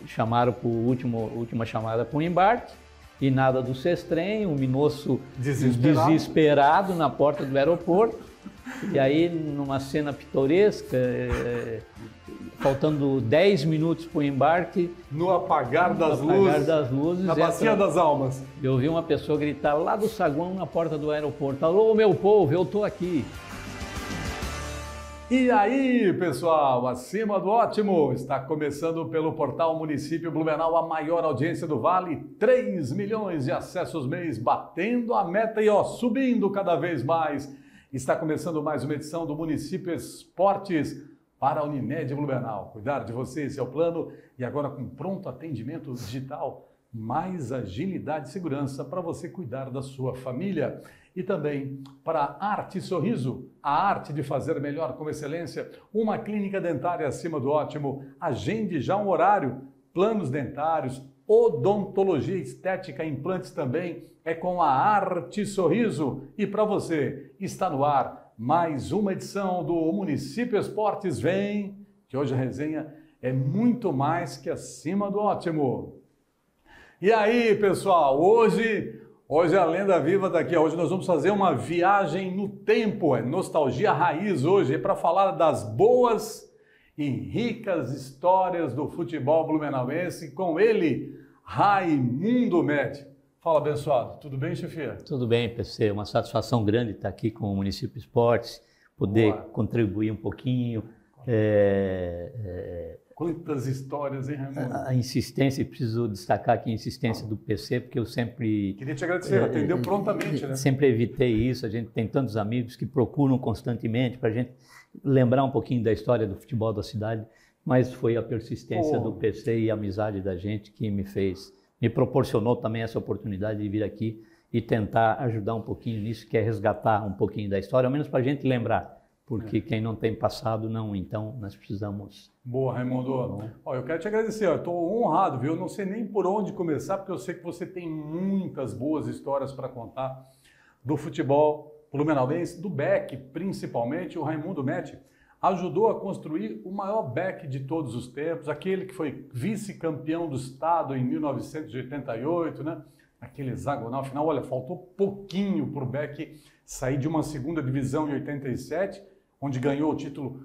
chamaram para última chamada para o embarque e nada do sestrem, o Minosso desesperado na porta do aeroporto. E aí, numa cena pitoresca, faltando 10 minutos para o embarque... No apagar das luzes, na Bacia das Almas. Eu ouvi uma pessoa gritar lá do saguão na porta do aeroporto: "Alô, meu povo, eu estou aqui." E aí, pessoal, acima do ótimo, está começando pelo portal Município Blumenau, a maior audiência do Vale, 3 milhões de acessos mês, batendo a meta e subindo cada vez mais. Está começando mais uma edição do Município Esportes para a Unimed Blumenau. Cuidar de você, esse é o plano, e agora com pronto atendimento digital, mais agilidade e segurança para você cuidar da sua família. E também para Arte Sorriso, a arte de fazer melhor com excelência, uma clínica dentária acima do ótimo. Agende já um horário, planos dentários, odontologia estética, implantes também, é com a Arte Sorriso. E para você, está no ar mais uma edição do Município Esportes. Vem, que hoje a resenha é muito mais que acima do ótimo. E aí, pessoal, hoje a lenda viva está aqui. Hoje nós vamos fazer uma viagem no tempo, é nostalgia raiz hoje, é para falar das boas e ricas histórias do futebol blumenauense com ele, Raimundo Med. Fala, abençoado. Tudo bem, chefia? Tudo bem, PC. Uma satisfação grande estar aqui com o Município Esportes, poder contribuir um pouquinho. Quantas histórias, hein, Raimundo? A insistência, preciso destacar aqui a insistência do PC, porque eu sempre... Queria te agradecer, atendeu prontamente, né? Sempre evitei isso, a gente tem tantos amigos que procuram constantemente para a gente lembrar um pouquinho da história do futebol da cidade, mas foi a persistência do PC e a amizade da gente que me proporcionou também essa oportunidade de vir aqui e tentar ajudar um pouquinho nisso, que é resgatar um pouquinho da história, ao menos para a gente lembrar. Porque quem não tem passado, não. Então, nós precisamos... Boa, Raimundo. Eu quero te agradecer. Eu estou honrado, viu? Eu não sei nem por onde começar, porque eu sei que você tem muitas boas histórias para contar do futebol blumenauense, do Beck, principalmente. O Raimundo Med ajudou a construir o maior Beck de todos os tempos, aquele que foi vice-campeão do estado em 1988, né? Aquele hexagonal final. Olha, faltou pouquinho para o Beck sair de uma segunda divisão em 87, onde ganhou o título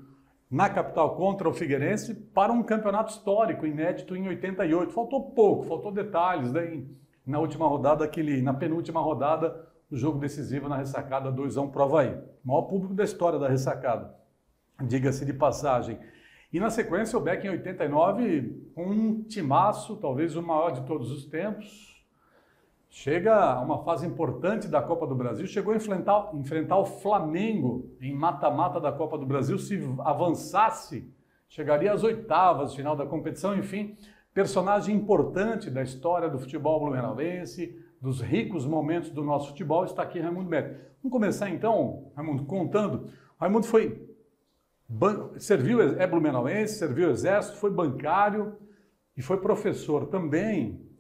na capital contra o Figueirense, para um campeonato histórico, inédito em 88. Faltou pouco, faltou detalhes, né? Na última rodada, na penúltima rodada, o jogo decisivo na ressacada 2-1 pro Avaí. O maior público da história da ressacada, diga-se de passagem. E na sequência, o Beck em 89, um timaço, talvez o maior de todos os tempos. Chega a uma fase importante da Copa do Brasil, chegou a enfrentar o Flamengo em mata-mata da Copa do Brasil. Se avançasse, chegaria às oitavas, final da competição. Enfim, personagem importante da história do futebol blumenauense, dos ricos momentos do nosso futebol, está aqui Raimundo Med. Vamos começar então, Raimundo, contando. Raimundo é blumenauense, serviu o Exército, foi bancário e foi professor também.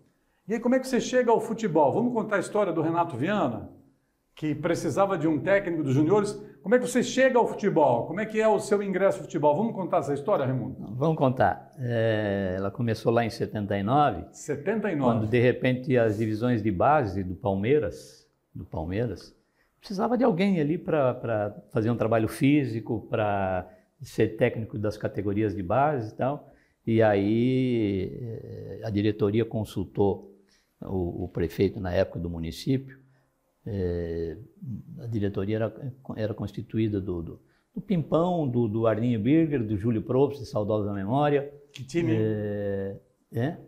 E aí, como é que você chega ao futebol? Vamos contar a história do Renato Viana, que precisava de um técnico dos juniores. Como é que você chega ao futebol? Como é que é o seu ingresso ao futebol? Vamos contar essa história, Raimundo? Vamos contar. Ela começou lá em 79. 79. Quando, de repente, as divisões de base do Palmeiras, precisava de alguém ali para fazer um trabalho físico, para ser técnico das categorias de base e tal. E aí a diretoria consultou o prefeito na época do município. A diretoria era constituída do Pimpão, do Arninho Birger, do Júlio Probst, de saudosa memória. Que time?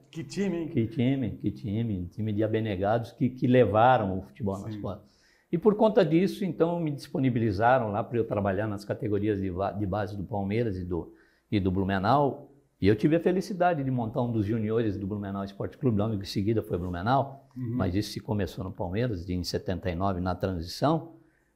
Que time, hein? Que time. Um time de abnegados que levaram o futebol nas costas. E por conta disso, então, me disponibilizaram lá para eu trabalhar nas categorias de base do Palmeiras e do Blumenau. E eu tive a felicidade de montar um dos juniores do Blumenau Esporte Clube, logo em seguida foi Blumenau, mas isso se começou no Palmeiras, em 79, na transição,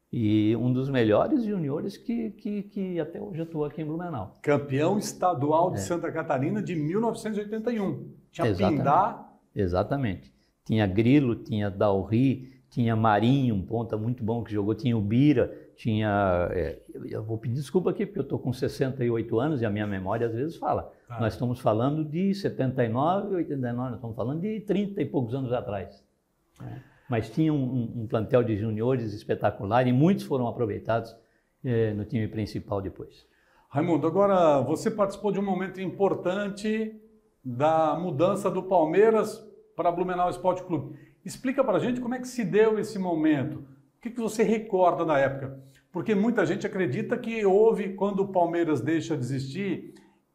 e um dos melhores juniores que até hoje atua aqui em Blumenau. Campeão estadual de Santa Catarina de 1981. Tinha Pindá. Exatamente. Tinha Grilo, tinha Dalri, tinha Marinho, um ponta muito bom que jogou, tinha o Bira, eu vou pedir desculpa aqui, porque eu estou com 68 anos e a minha memória às vezes fala. Nós estamos falando de 79, 89, nós estamos falando de 30 e poucos anos atrás. Mas tinha um plantel de juniores espetacular e muitos foram aproveitados no time principal depois. Raimundo, agora você participou de um momento importante da mudança do Palmeiras para Blumenau Esporte Clube. Explica para a gente como é que se deu esse momento. O que você recorda da época? Porque muita gente acredita que houve, quando o Palmeiras deixa de existir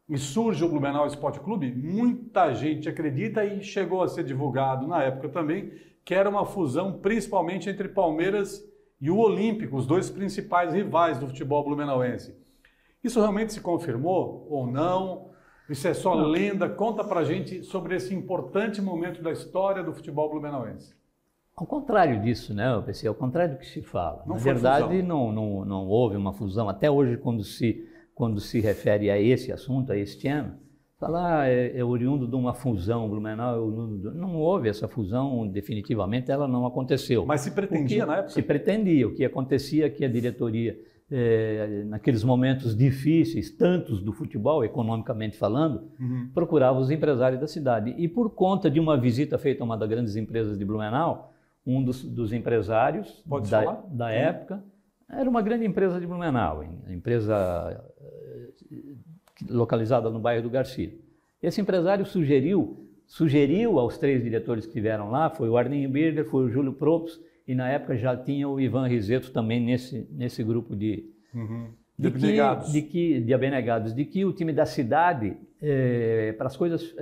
e surge o Blumenau Esporte Clube, muita gente acredita e chegou a ser divulgado na época também, que era uma fusão principalmente entre Palmeiras e o Olímpico, os dois principais rivais do futebol blumenauense. Isso realmente se confirmou ou não? Isso é só lenda? Conta pra gente sobre esse importante momento da história do futebol blumenauense. Ao contrário disso, né, PC? Ao contrário do que se fala. Na verdade, não houve uma fusão. Até hoje, quando se refere a esse assunto, a este ano, falar é oriundo de uma fusão, Blumenau é oriundo não houve essa fusão, definitivamente ela não aconteceu. Mas se pretendia na época? Se pretendia. O que acontecia é que a diretoria, naqueles momentos difíceis, tantos do futebol, economicamente falando, procurava os empresários da cidade. E por conta de uma visita feita a uma das grandes empresas de Blumenau, um dos empresários da época, era uma grande empresa de Blumenau, empresa localizada no bairro do Garcia. Esse empresário sugeriu aos 3 diretores que estiveram lá, foi o Arninho Birger, foi o Júlio Propst, e na época já tinha o Ivan Riseto também nesse grupo de abnegados, de que o time da cidade, para as coisas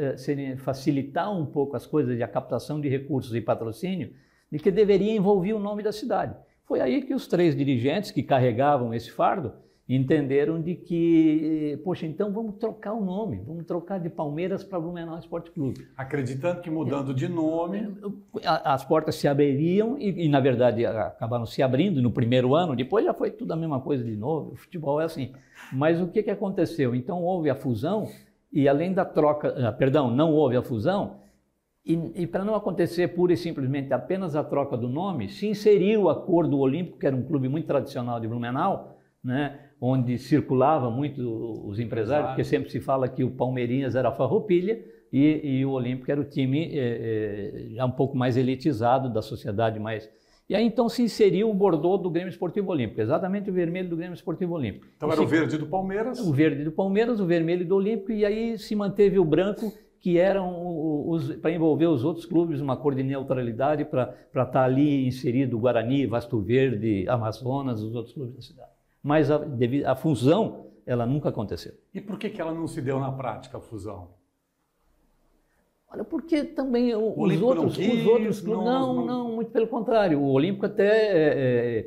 facilitar um pouco as coisas de a captação de recursos e patrocínio, de que deveria envolver o nome da cidade. Foi aí que os 3 dirigentes que carregavam esse fardo entenderam de que, poxa, então vamos trocar o nome, vamos trocar de Palmeiras para Blumenau Esporte Clube. Acreditando que mudando de nome... As portas se abririam e, na verdade, acabaram se abrindo no primeiro ano, depois já foi tudo a mesma coisa de novo, o futebol é assim. Mas o que aconteceu? Então houve a fusão e além da troca, não houve a fusão, e para não acontecer pura e simplesmente apenas a troca do nome, se inseriu o Acordo Olímpico, que era um clube muito tradicional de Blumenau, né, onde circulava muito os empresários, porque sempre se fala que o Palmeirinhas era a Farroupilha e o Olímpico era o time já um pouco mais elitizado da sociedade mais... E aí então se inseriu o bordô do Grêmio Esportivo Olímpico, exatamente o vermelho do Grêmio Esportivo Olímpico. Então era o verde do Palmeiras? O verde do Palmeiras, o vermelho do Olímpico, e aí se manteve o branco, que eram para envolver os outros clubes, uma cor de neutralidade para estar ali inserido o Guarani, Vasto Verde, Amazonas, os outros clubes da cidade. Mas a fusão, ela nunca aconteceu. E por que ela não se deu na prática, a fusão? Olha, porque também os outros clubes... Não, muito pelo contrário. O Olímpico até,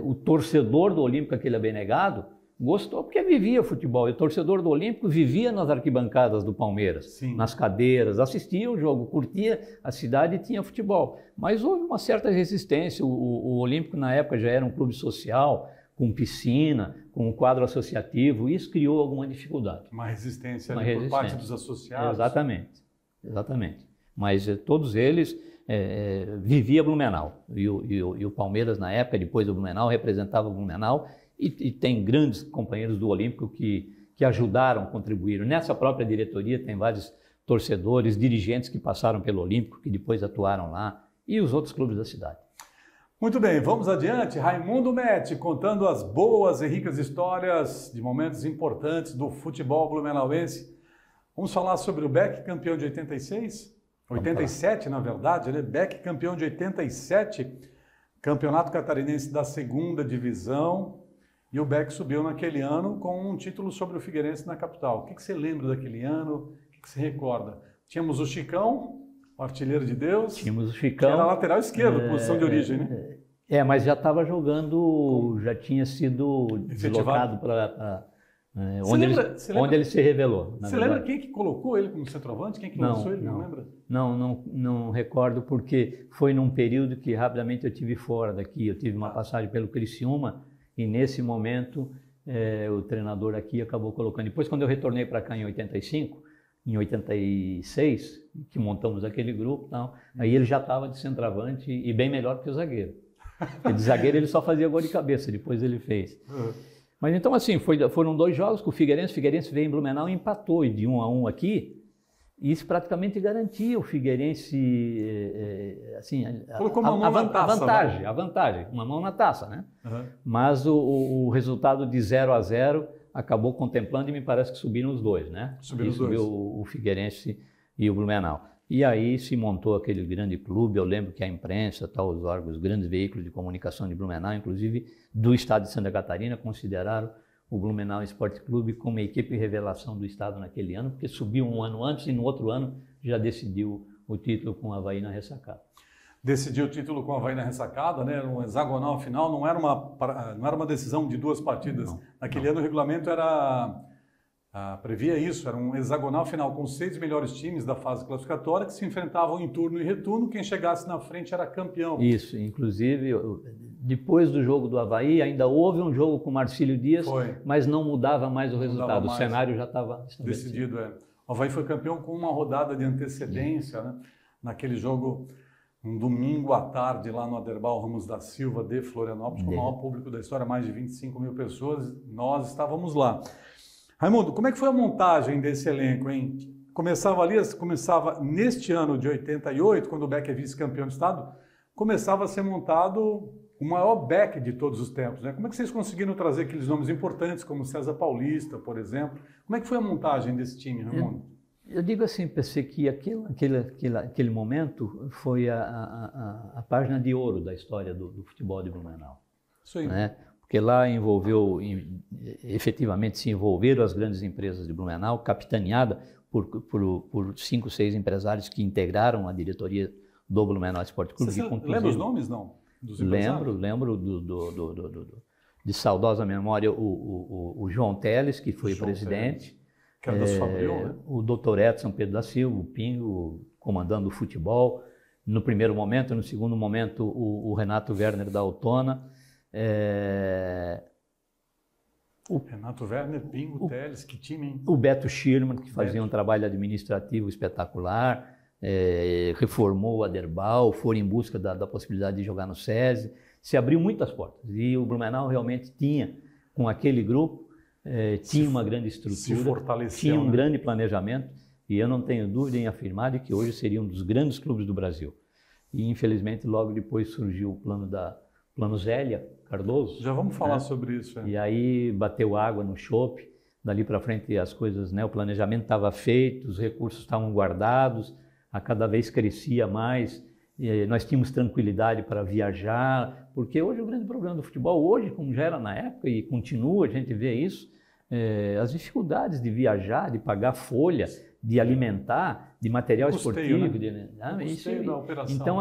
o torcedor do Olímpico, aquele abnegado, gostou porque vivia futebol. E o torcedor do Olímpico vivia nas arquibancadas do Palmeiras, sim, nas cadeiras, assistia o jogo, curtia a cidade e tinha futebol. Mas houve uma certa resistência. O Olímpico, na época, já era um clube social, com piscina, com um quadro associativo, e isso criou alguma dificuldade. Uma resistência por parte dos associados? Exatamente. Mas todos eles viviam Blumenau. E o Palmeiras, na época, depois do Blumenau, representava o Blumenau, e tem grandes companheiros do Olímpico que ajudaram, contribuíram. Nessa própria diretoria tem vários torcedores, dirigentes que passaram pelo Olímpico, que depois atuaram lá, e os outros clubes da cidade. Muito bem, vamos adiante. Raimundo Metti contando as boas e ricas histórias de momentos importantes do futebol blumenauense. Vamos falar sobre o Beck, campeão de 86? 87, na verdade, né? Beck, campeão de 87, campeonato catarinense da 2ª divisão. E o Beck subiu naquele ano com um título sobre o Figueirense na capital. O que você lembra daquele ano? O que você recorda? Tínhamos o Chicão, o artilheiro de Deus. Tínhamos o Chicão. Que era lateral esquerdo, posição de origem, né? Mas já estava jogando, já tinha sido deslocado para onde ele se revelou. Você lembra quem que colocou ele como centroavante? Quem que lançou ele? Não lembra? Não recordo, porque foi num período que rapidamente eu estive fora daqui. Eu tive uma passagem pelo Criciúma e nesse momento o treinador aqui acabou colocando. Depois, quando eu retornei para cá em 85, em 86, que montamos aquele grupo, aí ele já estava de centroavante e bem melhor que o zagueiro. Porque de zagueiro ele só fazia gol de cabeça, depois ele fez. Mas então assim, foram 2 jogos com o Figueirense veio em Blumenau e empatou de 1-1 aqui. E isso praticamente garantia o Figueirense, assim, colocou uma mão na taça, a vantagem, uma mão na taça, né? Mas o resultado de 0-0 acabou contemplando e me parece que subiram os 2, né? Subiu o Figueirense e o Blumenau. E aí se montou aquele grande clube. Eu lembro que a imprensa, os órgãos, os grandes veículos de comunicação de Blumenau, inclusive do estado de Santa Catarina, consideraram o Blumenau Esporte Clube como a equipe revelação do estado naquele ano, porque subiu um ano antes e no outro ano já decidiu o título com o Avaí na ressacada. Decidiu o título com o Avaí na ressacada, né? Era um hexagonal final, não era uma decisão de 2 partidas. Naquele ano o regulamento previa isso, era um hexagonal final com 6 melhores times da fase classificatória que se enfrentavam em turno e retorno. Quem chegasse na frente era campeão. Isso, inclusive depois do jogo do Avaí ainda houve um jogo com o Marcílio Dias, mas não mudava mais o resultado, o cenário já estava decidido. O Avaí foi campeão com uma rodada de antecedência, né? Naquele jogo, um domingo à tarde lá no Aderbal Ramos da Silva de Florianópolis, com o maior público da história, mais de 25 mil pessoas, nós estávamos lá. Raimundo, como é que foi a montagem desse elenco, hein? Começava neste ano de 88, quando o Beck é vice-campeão do estado, começava a ser montado o maior Beck de todos os tempos, né? Como é que vocês conseguiram trazer aqueles nomes importantes, como César Paulista, por exemplo? Como é que foi a montagem desse time, Raimundo? Eu digo assim, pensei que aquele momento foi a página de ouro da história do futebol de Blumenau. Isso aí. Né? Porque lá efetivamente se envolveram as grandes empresas de Blumenau, capitaneada por 5, 6 empresários que integraram a diretoria do Blumenau Esporte Clube. Você lembra os nomes, não? Dos empresários? Lembro de saudosa memória o João Teles, que foi presidente. Que era da Fabril, né? O doutor Edson Pedro da Silva, o Pingo, comandando o futebol. No primeiro momento, no segundo momento, o Renato Werner da Autona. Renato Werner, Pingo, Teles, que time, hein? O Beto Schirman, que fazia um trabalho administrativo espetacular, reformou o Aderbal, foi em busca da possibilidade de jogar no SESI, se abriu muitas portas. E o Blumenau realmente tinha, com aquele grupo, tinha uma grande estrutura, tinha um grande planejamento, e eu não tenho dúvida em afirmar de que hoje seria um dos grandes clubes do Brasil. E infelizmente logo depois surgiu o plano Zélia Cardoso. Já vamos falar sobre isso. E aí bateu água no chope. Dali para frente as coisas, né? O planejamento estava feito, os recursos estavam guardados, a cada vez crescia mais. Nós tínhamos tranquilidade para viajar, porque hoje o grande problema do futebol, hoje, como já era na época e continua, a gente vê isso, as dificuldades de viajar, de pagar folha, de alimentar, de material esportivo. Né? Da operação. Então,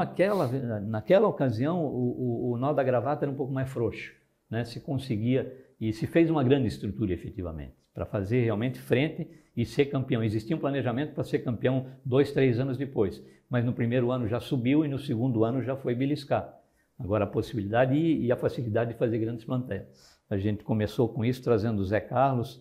naquela ocasião, o nó da gravata era um pouco mais frouxo, né? Se conseguia, e se fez uma grande estrutura efetivamente, para fazer realmente frente e ser campeão. Existia um planejamento para ser campeão 2, 3 anos depois, mas no primeiro ano já subiu e no segundo ano já foi beliscar. Agora a possibilidade e a facilidade de fazer grandes plantéis. A gente começou com isso, trazendo o Zé Carlos,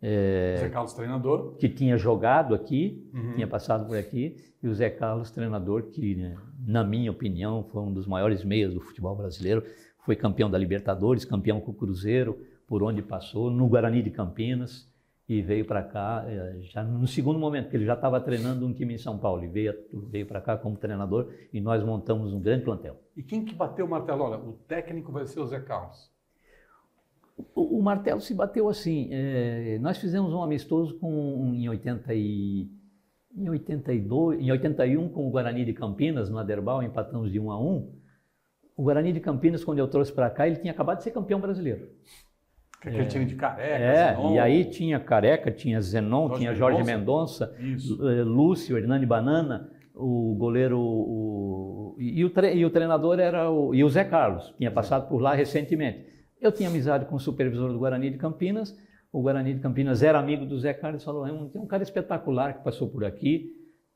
Zé Carlos, treinador. Que tinha jogado aqui, tinha passado por aqui, e o Zé Carlos, treinador, que, né, na minha opinião, foi um dos maiores meias do futebol brasileiro, foi campeão da Libertadores, campeão com o Cruzeiro, por onde passou, no Guarani de Campinas, e veio para cá, já no segundo momento, que ele já estava treinando um time em São Paulo, e veio para cá como treinador, e nós montamos um grande plantel. E quem que bateu o martelo? Olha, o técnico vai ser o Zé Carlos. O martelo se bateu assim, nós fizemos um amistoso em 81 com o Guarani de Campinas, no Aderbal, empatamos de 1-1. O Guarani de Campinas, quando eu trouxe para cá, ele tinha acabado de ser campeão brasileiro. Aquele time de Careca, Zenon. E aí tinha Careca, tinha Zenon, tinha Jorge Mendonça, Lúcio, Hernani Banana, o goleiro, e o treinador era o Zé Carlos, tinha passado por lá recentemente. Eu tinha amizade com o supervisor do Guarani de Campinas, o Guarani de Campinas era amigo do Zé Carlos e falou, tem um cara espetacular que passou por aqui,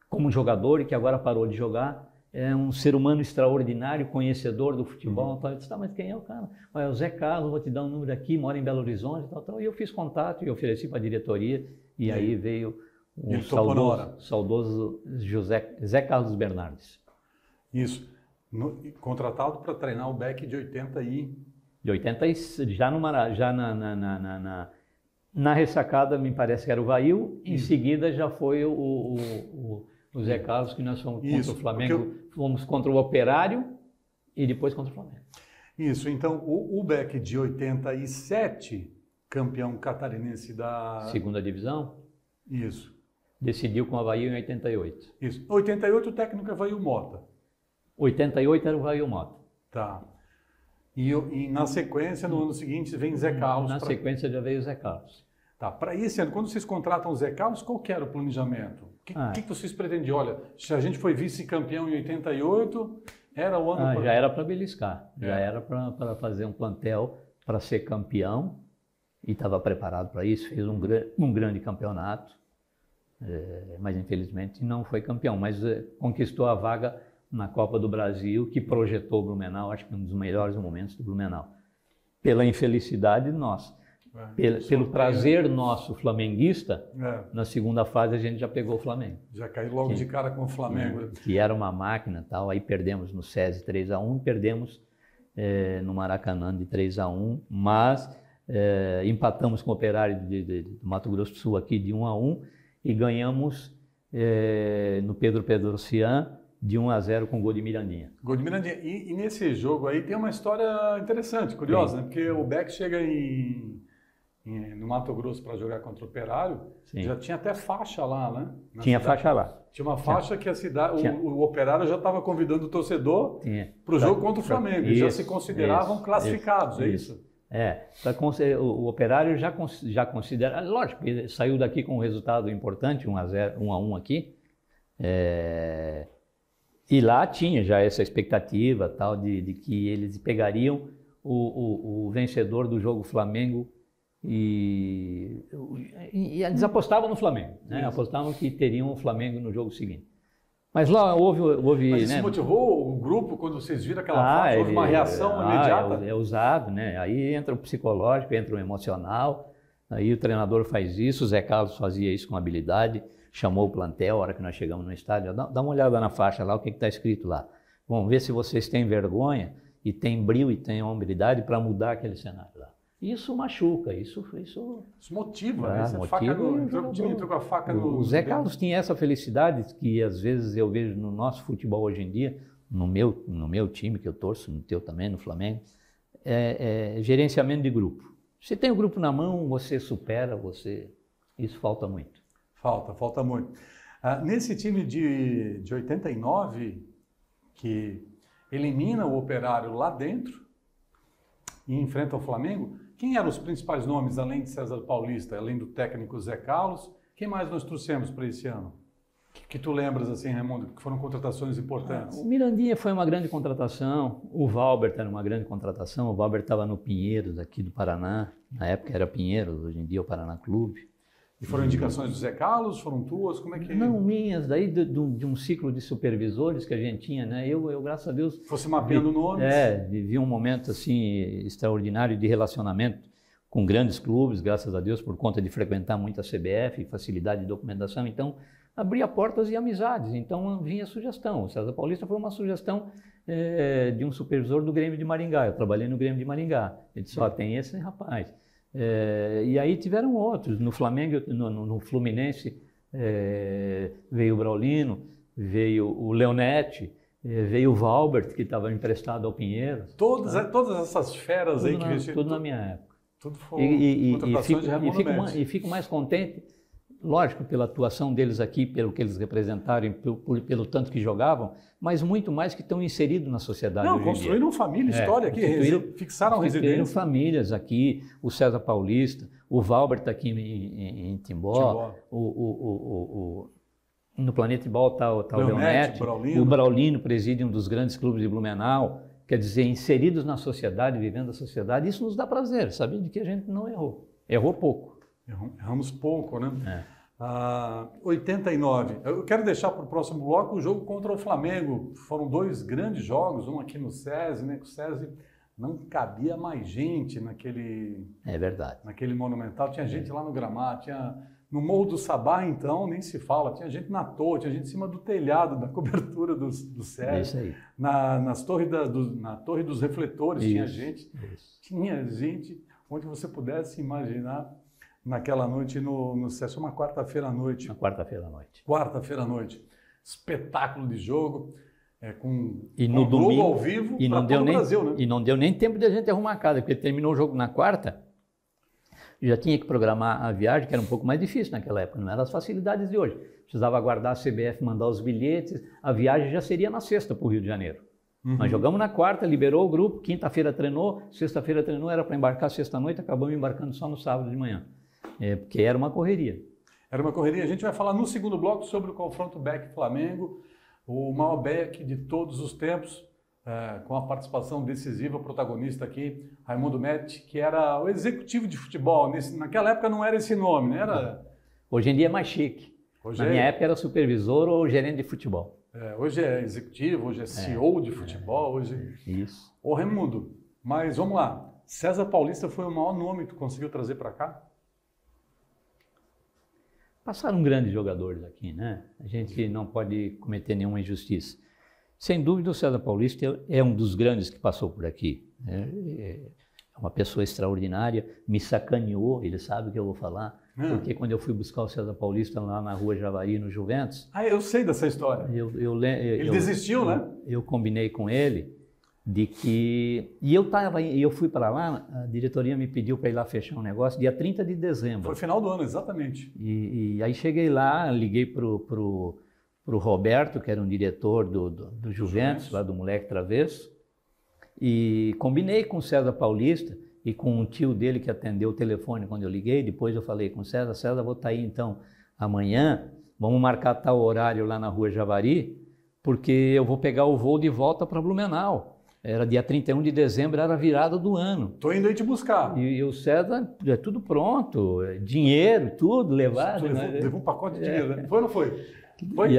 como jogador e que agora parou de jogar, é um ser humano extraordinário, conhecedor do futebol. Eu disse, mas quem é o cara? É o Zé Carlos, vou te dar um número aqui, mora em Belo Horizonte, tal. E eu fiz contato e ofereci para a diretoria, e aí veio o saudoso Zé Carlos Bernardes. Isso. Contratado para treinar o Beck de 80 e... De 80 já na ressacada, me parece que era o Vail, em seguida já foi o Zé Carlos, que nós fomos contra o Flamengo, fomos contra o Operário e depois contra o Flamengo. Isso, então o Beck de 87, campeão catarinense da... Segunda divisão? Isso. Decidiu com o Avaí em 88. Isso. Em 88 o técnico é Vail Mota. 88 era o Vail Mota. Tá. E na sequência, no ano seguinte, vem Zé Carlos. Na sequência já veio o Zé Carlos. Tá. Para esse ano, quando vocês contratam o Zé Carlos, qual que era o planejamento? O que vocês pretendiam? Olha, se a gente foi vice-campeão em 88, era o ano... Já era para beliscar. Já era para fazer um plantel para ser campeão. E estava preparado para isso. Fez um grande campeonato. Mas infelizmente não foi campeão. Mas conquistou a vaga na Copa do Brasil, que projetou o Blumenau, acho que um dos melhores momentos do Blumenau. Pela infelicidade nossa. Pelo prazer nosso flamenguista, na segunda fase a gente já pegou o Flamengo. Já caiu logo de cara com o Flamengo. Que era uma máquina e tal, aí perdemos no SESI 3-1 e perdemos no Maracanã de 3-1, mas empatamos com o Operário do Mato Grosso do Sul aqui de 1-1 e ganhamos no Pedro Pedrocian de 1-0 com o gol de Mirandinha. Gol de Mirandinha. E nesse jogo aí tem uma história interessante, curiosa, né? Porque o Beck chega no Mato Grosso para jogar contra o Operário, já tinha até faixa lá, né? Tinha faixa lá. Tinha uma faixa que a cidade, o Operário já estava convidando o torcedor para o jogo contra o Flamengo. E já se consideravam classificados, é isso? O Operário já considera, lógico, ele saiu daqui com um resultado importante, 1-1 aqui, e lá tinha já essa expectativa tal de que eles pegariam o vencedor do jogo Flamengo e eles apostavam no Flamengo, né? Apostavam que teriam o Flamengo no jogo seguinte. Mas lá houve Mas isso motivou o grupo quando vocês viram aquela faixa? Houve uma reação imediata? É usado, né? Aí entra o psicológico, entra o emocional, aí o treinador faz isso, o Zé Carlos fazia isso com habilidade, chamou o plantel, a hora que nós chegamos no estádio, dá uma olhada na faixa lá, o que está escrito lá. Vamos ver se vocês têm vergonha e têm brio e têm hombridade para mudar aquele cenário lá. Isso machuca, isso motiva, né? O time entrou com a faca no... O Zé Carlos tinha essa felicidade que às vezes eu vejo no nosso futebol hoje em dia, no meu time que eu torço, no teu também, no Flamengo, gerenciamento de grupo. Você tem o grupo na mão, você supera, isso falta muito. Falta muito. Nesse time de 89, que elimina o Operário lá dentro e enfrenta o Flamengo, quem eram os principais nomes, além de César Paulista, além do técnico Zé Carlos? Quem mais nós trouxemos para esse ano? Que tu lembras, assim, Raimundo, que foram contratações importantes? O Mirandinha foi uma grande contratação, o Valbert era uma grande contratação, o Valbert estava no Pinheiros, aqui do Paraná, na época era Pinheiros, hoje em dia é o Paraná Clube. E foram indicações do Zé Carlos? Foram tuas? Como é que... Não, minhas, daí de um ciclo de supervisores que a gente tinha, né? Eu graças a Deus... Fosse mapeando nomes? Vivi um momento, assim, extraordinário de relacionamento com grandes clubes, graças a Deus, por conta de frequentar muito a CBF, facilidade de documentação, então abria portas e amizades, então vinha sugestão. O César Paulista foi uma sugestão de um supervisor do Grêmio de Maringá, eu trabalhei no Grêmio de Maringá, ele disse, tem esse rapaz. E aí tiveram outros, no Flamengo, no Fluminense veio o Braulino, veio o Leonetti, veio o Valbert, que estava emprestado ao Pinheiros. Todas essas feras aí que vestiram. Tudo na minha época. Tudo foi contratações de Raimundo Mendes. E fico mais contente, lógico, pela atuação deles aqui, pelo que eles representaram, pelo tanto que jogavam, mas muito mais que estão inseridos na sociedade. Não, construíram família, história aqui, fixaram residência. Famílias aqui, o César Paulista, o Valbert está aqui em Timbó, no Planeta Timbó está o Leonetti, o Braulino preside um dos grandes clubes de Blumenau, quer dizer, inseridos na sociedade, vivendo a sociedade, isso nos dá prazer, sabendo que a gente não errou. Errou pouco. Erramos pouco, né? 89. Eu quero deixar para o próximo bloco o jogo contra o Flamengo. Foram dois grandes jogos, um aqui no SESI, né? Que o SESI não cabia mais gente naquele... É verdade. Naquele Monumental. Tinha gente lá no gramado, No Morro do Sabá, então, nem se fala. Tinha gente na torre, tinha gente em cima do telhado, da cobertura do César. É isso aí. Na torre dos refletores tinha gente. Isso. Tinha gente onde você pudesse imaginar naquela noite no César. Uma quarta-feira à noite. Na quarta-feira à noite. Quarta-feira à noite. Espetáculo de jogo. Com no domingo ao vivo e não para todo o nem, Brasil, né? E não deu nem tempo de a gente arrumar a casa, porque terminou o jogo na quarta, já tinha que programar a viagem, que era um pouco mais difícil naquela época, não eram as facilidades de hoje. Precisava aguardar a CBF mandar os bilhetes, a viagem já seria na sexta para o Rio de Janeiro. Nós jogamos na quarta, liberou o grupo, quinta-feira treinou, sexta-feira treinou, era para embarcar sexta-noite, acabamos embarcando só no sábado de manhã, porque era uma correria. Era uma correria. A gente vai falar no segundo bloco sobre o confronto Beck-Flamengo, o maior Beck de todos os tempos, com a participação decisiva, protagonista aqui, Raimundo Metti, que era o executivo de futebol. Naquela época não era esse nome, né? Hoje em dia é mais chique. Na minha época era supervisor ou gerente de futebol. Hoje é executivo, hoje é CEO de futebol. Hoje... Isso. Ô Raimundo, mas vamos lá. César Paulista foi o maior nome que tu conseguiu trazer para cá? Passaram grandes jogadores aqui, né? A gente não pode cometer nenhuma injustiça. Sem dúvida, o César Paulista é um dos grandes que passou por aqui. É uma pessoa extraordinária, me sacaneou, ele sabe o que eu vou falar, porque quando eu fui buscar o César Paulista lá na Rua Javari, no Juventus... Ah, eu sei dessa história. Ele desistiu, né? Eu combinei com ele de que... E eu fui para lá, a diretoria me pediu para ir lá fechar um negócio dia 30 de dezembro. Foi final do ano, exatamente. E aí cheguei lá, liguei pro Roberto, que era um diretor do Juventus, lá do Moleque Travesso, e combinei com o César Paulista e com um tio dele que atendeu o telefone quando eu liguei. Depois eu falei com o César, vou estar aí então amanhã, vamos marcar tal horário lá na Rua Javari, porque eu vou pegar o voo de volta para Blumenau. Era dia 31 de dezembro, era a virada do ano. Tô indo aí te buscar. E o César, tudo pronto, dinheiro, tudo levado. Levou um pacote de dinheiro, né? Foi ou não foi? Foi? E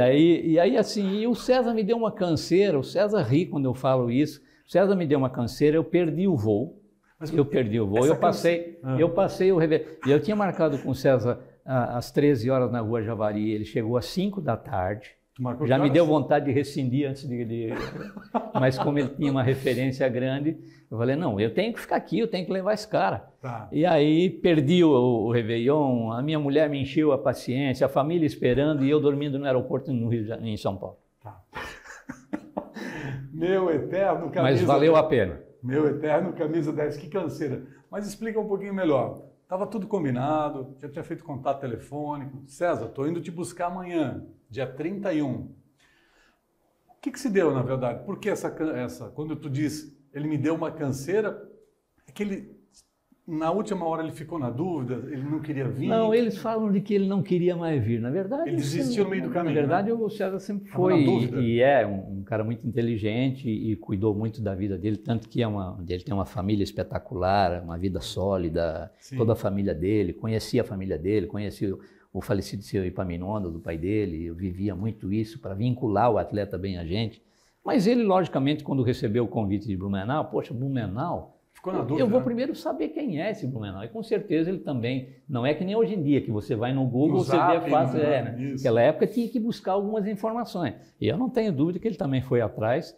aí assim, o César me deu uma canseira, o César ri quando eu falo isso, o César me deu uma canseira, eu perdi o voo. Eu passei o Réveillon. E eu tinha marcado com o César às 13 horas na Rua Javari, ele chegou às 5 da tarde. Já me deu vontade de rescindir antes Mas como ele tinha uma referência grande, eu falei, não, eu tenho que ficar aqui, eu tenho que levar esse cara. Tá. E aí perdi o Réveillon, a minha mulher me encheu a paciência, a família esperando e eu dormindo no aeroporto em São Paulo. Tá. Meu eterno camisa... Mas valeu a pena. Meu eterno camisa 10, que canseira. Mas explica um pouquinho melhor. Estava tudo combinado, já tinha feito contato telefônico. César, estou indo te buscar amanhã, dia 31. O que se deu, na verdade? Por que quando tu diz, ele me deu uma canseira, é que ele, na última hora ele ficou na dúvida, ele não queria vir? Não, eles falam de que ele não queria mais vir. Na verdade... Ele desistiu no meio do caminho. Na verdade, né? O César sempre foi e é um cara muito inteligente e cuidou muito da vida dele, tanto que ele tem uma família espetacular, uma vida sólida, Sim. Toda a família dele, conhecia a família dele, conhecia o falecido seu Epaminondas, do pai dele, eu vivia muito isso para vincular o atleta bem a gente. Mas ele, logicamente, quando recebeu o convite de Blumenau, poxa, Blumenau... Ficou na dúvida, eu vou primeiro saber quem é esse Blumenau. E com certeza ele também, não é que nem hoje em dia, que você vai no Google, você vê fácil. Né? Naquela época tinha que buscar algumas informações. E eu não tenho dúvida que ele também foi atrás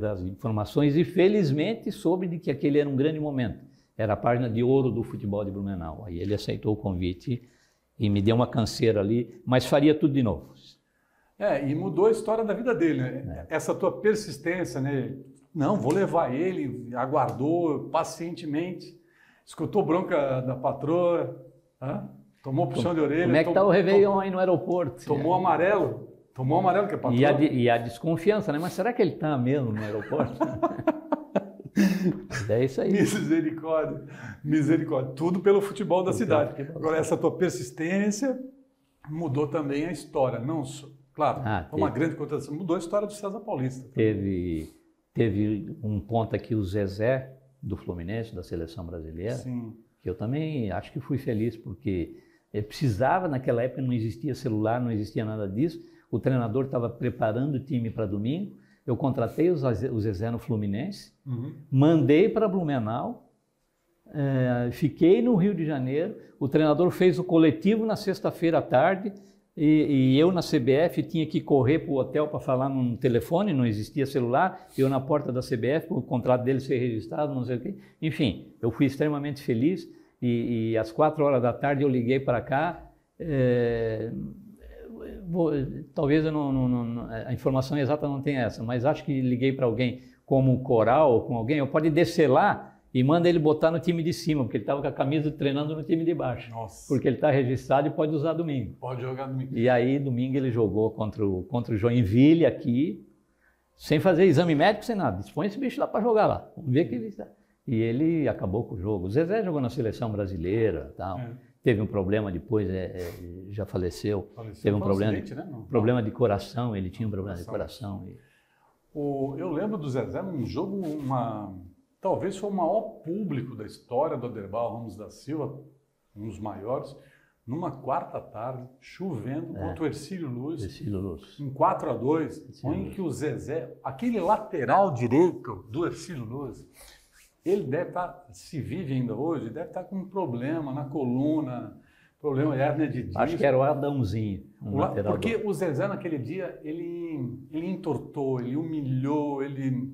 das informações e felizmente soube de que aquele era um grande momento. Era a página de ouro do futebol de Blumenau. Aí ele aceitou o convite e me deu uma canseira ali, mas faria tudo de novo. E mudou a história da vida dele, né? Essa tua persistência, né? Não, vou levar ele, aguardou pacientemente, escutou bronca da patroa, tomou puxão de orelha. Como é que está o Réveillon aí no aeroporto? Tomou amarelo que é patroa. E a desconfiança, né? Mas será que ele está mesmo no aeroporto? É isso aí. Misericórdia. Tudo pelo futebol da cidade. Agora, essa tua persistência mudou também a história. Não, claro, foi uma grande contratação. Mudou a história do César Paulista. Teve um ponto aqui, o Zezé, do Fluminense, da seleção brasileira, Sim. que eu também acho que fui feliz, porque ele precisava, naquela época não existia celular, não existia nada disso, o treinador estava preparando o time para domingo, eu contratei o Zezé no Fluminense, mandei para Blumenau, Fiquei no Rio de Janeiro, o treinador fez o coletivo na sexta-feira à tarde e eu na CBF tinha que correr para o hotel para falar no telefone, não existia celular, eu na porta da CBF, o contrato dele ser registrado, não sei o quê. Enfim, eu fui extremamente feliz e às 4 horas da tarde eu liguei para cá. Talvez a informação exata não tenha essa, mas acho que liguei para alguém como o Coral ou com alguém, eu pode descer lá e manda ele botar no time de cima, porque ele estava com a camisa treinando no time de baixo. Nossa. Porque ele está registrado e pode usar domingo. Pode jogar domingo. E aí, domingo, ele jogou contra o Joinville aqui, sem fazer exame médico, sem nada. Põe esse bicho lá para jogar lá. Vamos ver que ele está. E ele acabou com o jogo. O Zezé jogou na seleção brasileira, tal. Teve um problema depois, já faleceu. Teve um problema de coração, ele tinha um problema de coração. Eu lembro do Zezé num jogo, talvez foi o maior público da história do Aderbal Ramos da Silva, um dos maiores, numa quarta tarde, chovendo, contra o Ercílio Luz, em 4-2, em que o Zezé, aquele lateral direito do Ercílio Luz, ele deve estar, se vive ainda hoje, deve estar com um problema na coluna, problema de hérnia de disco. Acho que era o Adãozinho. Porque o Zezé naquele dia, ele entortou, ele humilhou, ele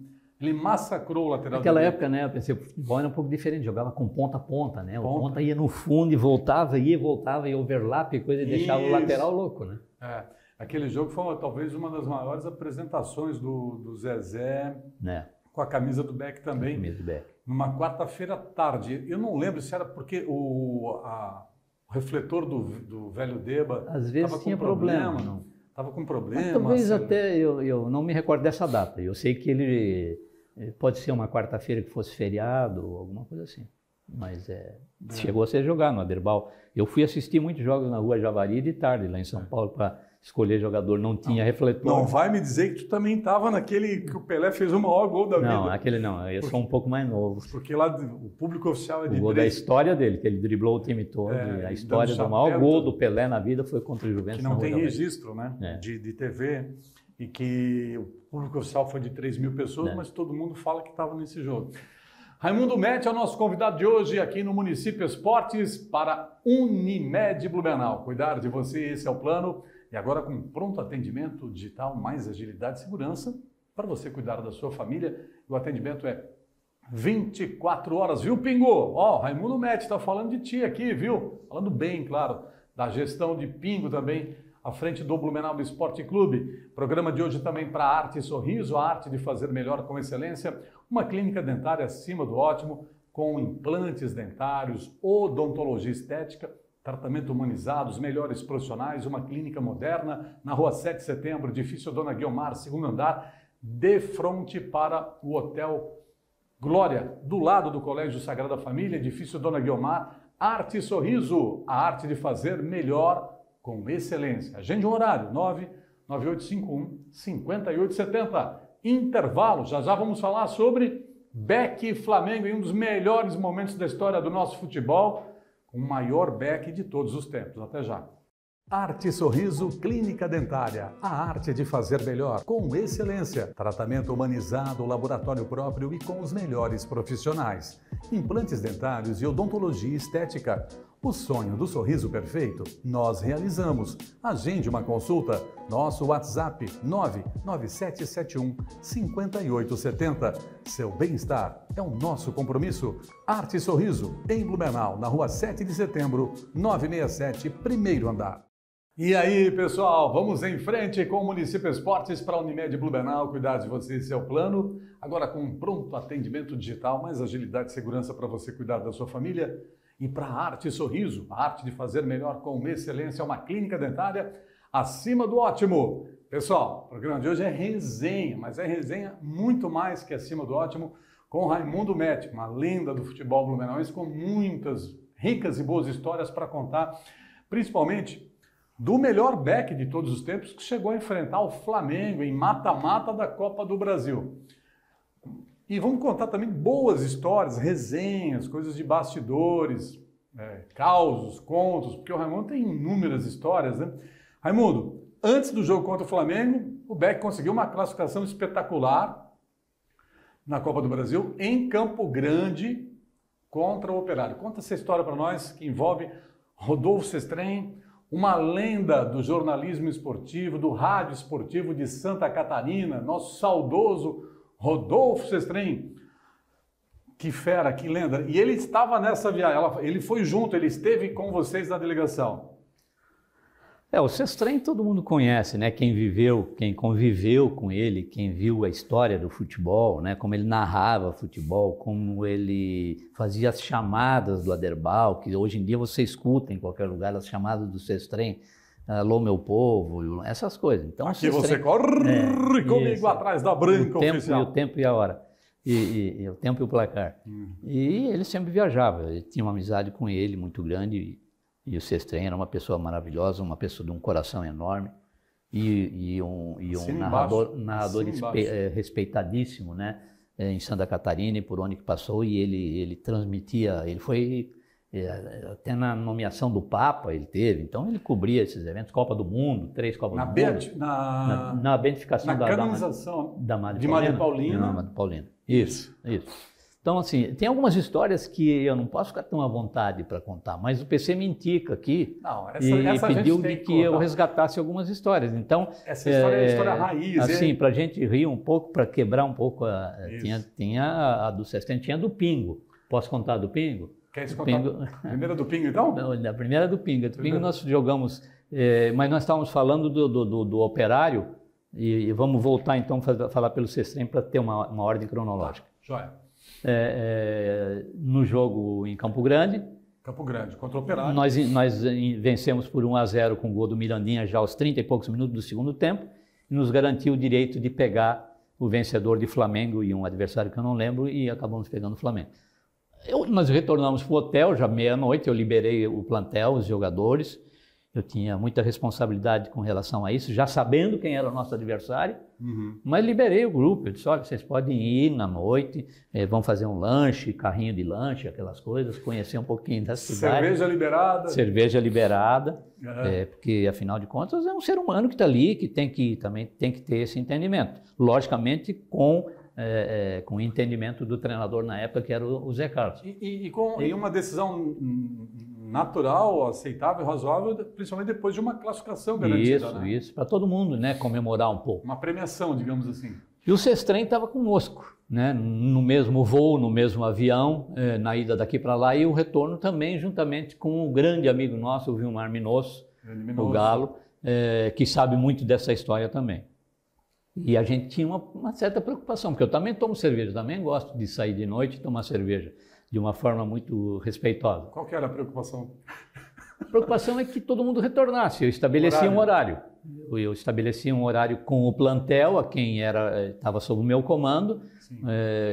massacrou o lateral. Naquela época, né, eu pensei, o futebol era um pouco diferente, jogava com ponta a ponta, né? O ponta ia no fundo e voltava, e overlap e coisa, e deixava o lateral louco, né? Aquele jogo foi talvez uma das maiores apresentações do Zezé, com a camisa do Beck também. Camisa do Beck. Numa quarta-feira à tarde. Eu não lembro se era porque o refletor do velho Deba às vezes tinha problema. Não. Estava com problema. Mas talvez até eu não me recordo dessa data. Eu sei que ele pode ser uma quarta-feira que fosse feriado ou alguma coisa assim. Mas chegou a ser jogar no Aderbal. Eu fui assistir muitos jogos na Rua Javari de tarde, lá em São Paulo, para escolher jogador. Não tinha refletor. Não vai me dizer que tu também estava naquele que o Pelé fez o maior gol da vida. Não, aquele não. Eu sou um pouco mais novo. Porque lá o público oficial é de o gol da história dele, que ele driblou o time todo. A história do maior gol do Pelé na vida foi contra o Juventus. Que não tem registro, né? De TV. E que o público oficial foi de 3 mil pessoas, mas todo mundo fala que estava nesse jogo. Raimundo Metti é o nosso convidado de hoje aqui no Município Esportes para Unimed Blumenau. Cuidar de você, esse é o plano. E agora com pronto atendimento digital, mais agilidade e segurança para você cuidar da sua família. O atendimento é 24 horas, viu, Pingo? Raimundo Metti está falando de ti aqui, viu? Falando bem, claro, da gestão de Pingo também, à frente do Blumenau Esporte Clube. Programa de hoje também para Arte e Sorriso, a arte de fazer melhor com excelência. Uma clínica dentária acima do ótimo, com implantes dentários, odontologia estética, tratamento humanizado, os melhores profissionais, uma clínica moderna, na rua 7 de setembro, edifício Dona Guiomar, segundo andar, de frente para o Hotel Glória, do lado do Colégio Sagrada Família, edifício Dona Guiomar. Arte e Sorriso, a arte de fazer melhor com excelência. Agende um horário, 99851-5870. Intervalo, já vamos falar sobre Beck e Flamengo em um dos melhores momentos da história do nosso futebol, com o maior Beck de todos os tempos. Até já. Arte e Sorriso Clínica Dentária. A arte de fazer melhor, com excelência. Tratamento humanizado, laboratório próprio e com os melhores profissionais. Implantes dentários e odontologia estética. O sonho do sorriso perfeito, nós realizamos. Agende uma consulta. Nosso WhatsApp 99771-5870. Seu bem-estar é o nosso compromisso. Arte e Sorriso, em Blumenau, na rua 7 de setembro, 967, primeiro andar. E aí, pessoal, vamos em frente com o Município Esportes para a Unimed Blumenau. Cuidar de você, esse é o plano. Agora com um pronto atendimento digital, mais agilidade e segurança para você cuidar da sua família. E para a Arte e Sorriso, a arte de fazer melhor com excelência, uma clínica dentária acima do ótimo. Pessoal, o programa de hoje é resenha, mas é resenha muito mais que acima do ótimo, com Raimundo Metti, uma lenda do futebol blumenauense, com muitas ricas e boas histórias para contar, principalmente do melhor Beck de todos os tempos, que chegou a enfrentar o Flamengo em mata-mata da Copa do Brasil. E vamos contar também boas histórias, resenhas, coisas de bastidores, causos, contos, porque o Raimundo tem inúmeras histórias, né? Raimundo, antes do jogo contra o Flamengo, o Beck conseguiu uma classificação espetacular na Copa do Brasil, em Campo Grande, contra o Operário. Conta essa história para nós, que envolve Rodolfo Sestrem, uma lenda do jornalismo esportivo, do rádio esportivo de Santa Catarina, nosso saudoso Rodolfo Sestrem. Que fera, que lenda. E ele estava nessa viagem, ele foi junto, ele esteve com vocês na delegação. O Sestrem todo mundo conhece, né? Quem viveu, quem conviveu com ele, quem viu a história do futebol, né? Como ele narrava futebol, como ele fazia as chamadas do Aderbal, que hoje em dia você escuta em qualquer lugar, as chamadas do Sestrem, alô meu povo, essas coisas. Então, aqui Sestrem, você corre comigo isso, atrás da branca oficial. O tempo e a hora, e o tempo e o placar. E ele sempre viajava, ele tinha uma amizade com ele muito grande. E o Sestrem era uma pessoa maravilhosa, uma pessoa de um coração enorme e um narrador respeitadíssimo, né, em Santa Catarina e por onde que passou. E ele transmitia, ele foi até na nomeação do Papa, ele teve, então ele cobria esses eventos, Copa do Mundo, 3 Copas do Mundo. Na beatificação da Madre Paulina. Isso. Então, assim, tem algumas histórias que eu não posso ficar tão à vontade para contar, mas o PC me indica aqui e pediu que eu resgatasse algumas histórias. Então, essa história é a história raiz. Assim, para a gente rir um pouco, para quebrar um pouco, tinha a do Sestrem, tinha a do Pingo. Posso contar a do Pingo? Quer contar a primeira do Pingo, então? A primeira do Pingo. A do Pingo nós jogamos, mas nós estávamos falando do Operário e vamos voltar, então, falar pelo Sestrem para ter uma ordem cronológica. Joia. No jogo em Campo Grande, contra o Operário. Nós vencemos por 1-0 com o gol do Mirandinha já aos 30 e poucos minutos do segundo tempo e nos garantiu o direito de pegar o vencedor de Flamengo e um adversário que eu não lembro e acabamos pegando o Flamengo. Nós retornamos para o hotel já meia-noite, eu liberei o plantel, os jogadores. Eu tinha muita responsabilidade com relação a isso, já sabendo quem era o nosso adversário, mas liberei o grupo. Eu disse, olha, vocês podem ir na noite, vão fazer um lanche, carrinho de lanche, aquelas coisas, conhecer um pouquinho da cidade. Cerveja liberada. Cerveja liberada, porque afinal de contas é um ser humano que está ali, que também tem que ter esse entendimento. Logicamente com o entendimento do treinador na época, que era o Zé Carlos. E uma decisão natural, aceitável, razoável, principalmente depois de uma classificação garantida. Isso, para todo mundo, né, comemorar um pouco. Uma premiação, digamos assim. E o Sestrem estava conosco, né, no mesmo voo, no mesmo avião, na ida daqui para lá, e o retorno também, juntamente com um grande amigo nosso, o Vilmar Minosso, o Galo, que sabe muito dessa história também. E a gente tinha uma certa preocupação, porque eu também tomo cerveja, também gosto de sair de noite e tomar cerveja, de uma forma muito respeitosa. Qual que era a preocupação? A preocupação é que todo mundo retornasse. Eu estabelecia um horário. Eu estabelecia um horário com o plantel, a quem estava sob o meu comando.